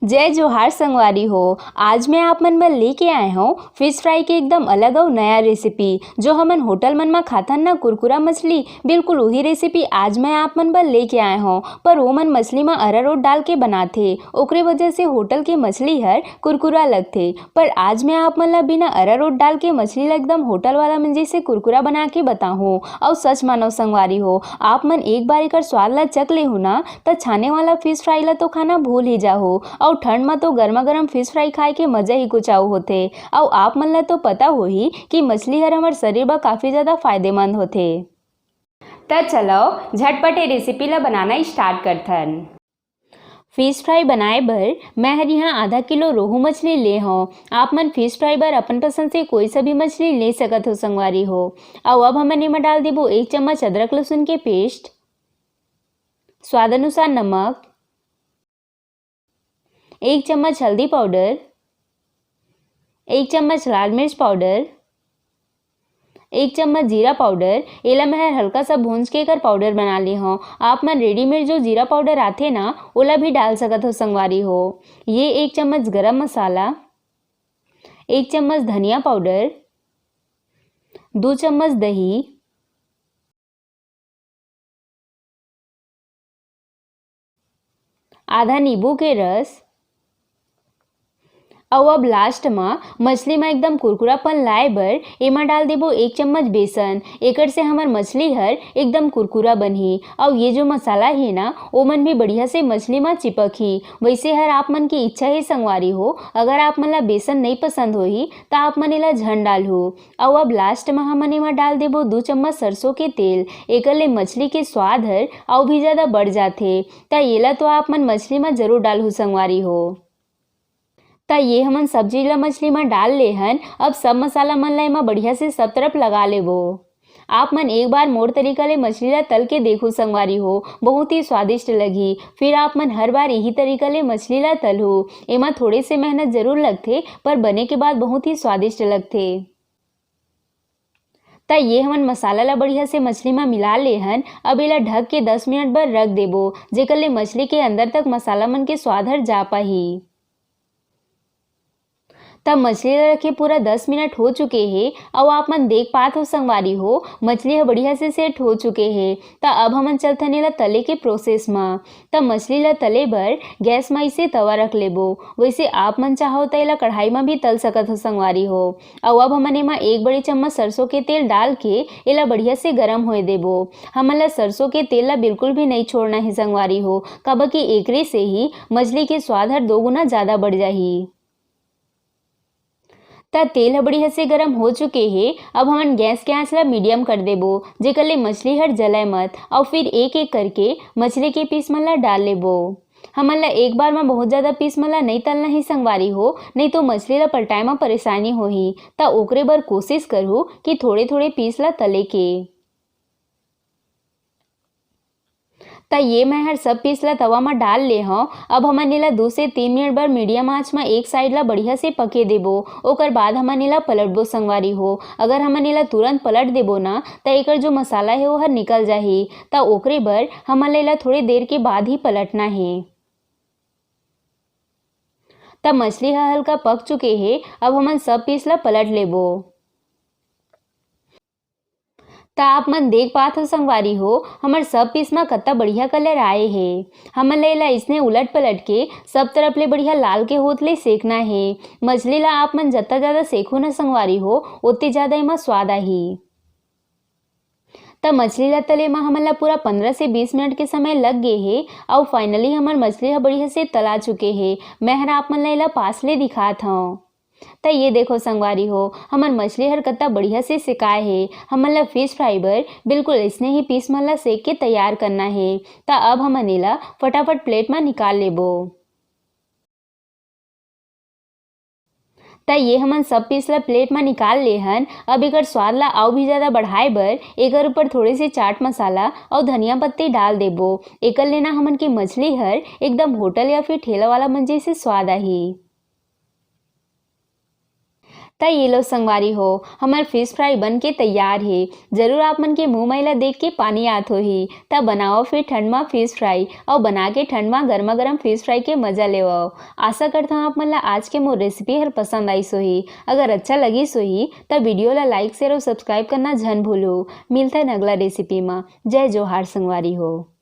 जय जोहार संगवारी हो। आज मैं आप मन बर लेके आए हूँ फिश फ्राई के एकदम अलग और नया रेसिपी जो हमन होटल मन में खाथन ना कुरकुरा मछली, बिल्कुल वही रेसिपी आज मैं आप मन बर लेके आए हूँ। पर वो मन मछली में अरारोट डाल के बनाथे, ओकरे वजह से होटल के मछली हर कुरकुरा लगथे। पर आज मैं आप मन ला बिना अरारोट डाल के मछली ला एकदम होटल वाला मन जैसे कुरकुरा बना के बताहूँ। और सच मानो संगवारी हो, आप मन एक बार एक स्वाद ला चख ले हो ना तो छाने वाला फिश फ्राई ला तो खाना भूल ही जाओ। और ठंड में तो गर्मा गर्म फिश फ्राई खाए के मजा ही कुछ आऊ होथे। और आप मन ला तो पता होही कि मछली हर हमार शरीर बर काफ़ी ज़्यादा फायदेमंद होथे। तो चलो झटपट ये रेसिपी ला बनाना स्टार्ट करथन। फिश फ्राई बनाए बर मैं हर यहाँ आधा किलो रोहू मछली ले हूँ। आप मन फिश फ्राई बर अपन पसंद से कोई सा भी मछली ले सकत हो संगवारी हो। और अब हमन एमा डाल देबो 1 चम्मच अदरक लहसुन के पेस्ट, स्वाद अनुसार नमक, 1 चम्मच हल्दी पाउडर, 1 चम्मच लाल मिर्च पाउडर, 1 चम्मच जीरा पाउडर। एला मैं हल्का सा भूंज के कर पाउडर बना ली हूँ। आप मन रेडीमेड जो जीरा पाउडर आथे ना ओला भी डाल सकत हो संगवारी हो। ये 1 चम्मच गरम मसाला, 1 चम्मच धनिया पाउडर, 2 चम्मच दही, आधा नींबू के रस। और अब लास्ट में मछली में एकदम कुरकुरापन लाए बर एमा डाल देबो 1 चम्मच बेसन। एकर से हमार मछली हर एकदम कुरकुरा बनही। और ये जो मसाला है ना वो मन भी बढ़िया से मछली में चिपकही। वैसे हर आप मन की इच्छा ही संगवारी हो, अगर आप मन ला बेसन नहीं पसंद होही तो आप मन एला झन डालहु। और अब लास्ट में हमन एमा डाल देबो 2 चम्मच सरसों के तेल। एकर ले मछली के स्वाद हर और भी ज़्यादा बढ़ जाथे। ता एला तो आप मन मछली में जरूर डालहु संगवारी हो। तो ये हमन सब्जी ला मछली में डाल ले हन। अब सब मसाला मन ला एमा बढ़िया से सब तरफ लगा लेबो। आप मन एक बार मोर तरीका ले मछली ला तल के देखो संगवारी हो, बहुत ही स्वादिष्ट लगी। फिर आप मन हर बार यही तरीका ले मछली ला तलहु। एमा थोड़े से मेहनत जरूर लगथे पर बने के बाद बहुत ही स्वादिष्ट लगथे। तो ये हमन मसाला ला बढ़िया से मछली में मिला ले हन। अब एला ढक के 10 मिनट बर रख देबो, जेकर ले मछली के अंदर तक मसाला मन के स्वाद हर जा पाही। तब मछली ला रखे पूरा 10 मिनट हो चुके हैं। और आप मन देख पात हो संगवारी हो मछली बढ़िया से सेट हो चुके हैं। तो अब हमन चलथन एला तले के प्रोसेस में। तब मछली ला तले बर गैस में इसे तवा रख लेबो। वैसे आप मन चाहो तो एला कढ़ाई में भी तल सकत हो संगवारी हो। और अब हमन एमा 1 बड़ी चम्मच सरसों के तेल डाल के एला बढ़िया से गरम होए देबो। हमन ला सरसों के तेल ला बिल्कुल भी नहीं छोड़ना है संगवारी हो, काबर कि एकरे से ही मछली के स्वाद हर 2 गुना ज़्यादा बढ़ जाही। ता तेल बढ़िया से गरम हो चुके हैं। अब हमन गैस के आंच ला मीडियम कर देबो, जेकर ले मछली हर जले मत। और फिर एक एक करके मछली के पीस मन ला डाल लेबो। हमन ला एक बार में बहुत ज़्यादा पीस मन ला नहीं तलना ही संगवारी हो, नहीं तो मछली ला पलटाए में परेशानी होही। ता ओकरे बर कोशिश करहु कि थोड़े थोड़े पीस ला तले के। ता ये मैं हर सब पीस ला तवा में डाल ले हूँ। अब हमन एला 2 से 3 मिनट बर मीडियम आंच में एक साइड ला बढ़िया से पके देबो। ओकर बाद हमन एला पलटबो संगवारी हो। अगर हमन एला तुरंत पलट देबो ना तो एकर जो मसाला है वो हर निकल जाही। ता ओकरे बर हमन एला थोड़ी देर के बाद ही पलटना है। तब मछली हल्का पक चुके हैं। अब हमन सब पीस ला पलट लेबो। ता आप मन देख पात हो संगवारी हो हमार सब पीस में कत्ता बढ़िया कलर आए है। हमन ला इसने उलट पलट के सब तरफ ले बढ़िया लाल के होत ले सेकना है। मछली ला आप मन जितना ज़्यादा सेखो ना संगवारी हो उतनी ज़्यादा एमा स्वाद आही। तब मछली ला तले में हमन ला पूरा 15 से 20 मिनट के समय लग गए है। और फाइनली हमार मछली हा बढ़िया से तला चुके हैं। मैं हर आप मन ला पास ले दिखात हूँ। तो ये देखो संगवारी हो हमार मछली हर कत्ता बढ़िया से सिकाए है। हमन ला फिश फ्राई बर बिल्कुल इसने ही पीस मन ला सेक के तैयार करना है। तो अब हमन एला फटाफट प्लेट में निकाल लेबो। तो ये हमन सब पीस ला प्लेट में निकाल ले हन। अब एकर स्वाद ला और भी ज़्यादा बढ़ाए बर एकर ऊपर थोड़े से चाट मसाला और धनिया पत्ती डाल देबो। एकर लेना हमन की मछली हर एकदम होटल या फिर ठेला वाला मन जैसे स्वाद आही। त ये लो संगवारी हो, हमार फिश फ्राई बन के तैयार है। जरूर आप मन के मुंह मैला देख के पानी आत होही। त बनाओ फिर ठंड में फिश फ्राई और बना के ठंड में गर्मा गर्म फिश फ्राई के मजा ले। आशा करता हूँ आप मन ला आज के मोर रेसिपी हर पसंद आई सोही। अगर अच्छा लगी सोही त वीडियो ला लाइक शेयर और सब्सक्राइब करना झन भूलो। मिलता है अगला रेसिपी में। जय जोहार संगवारी हो।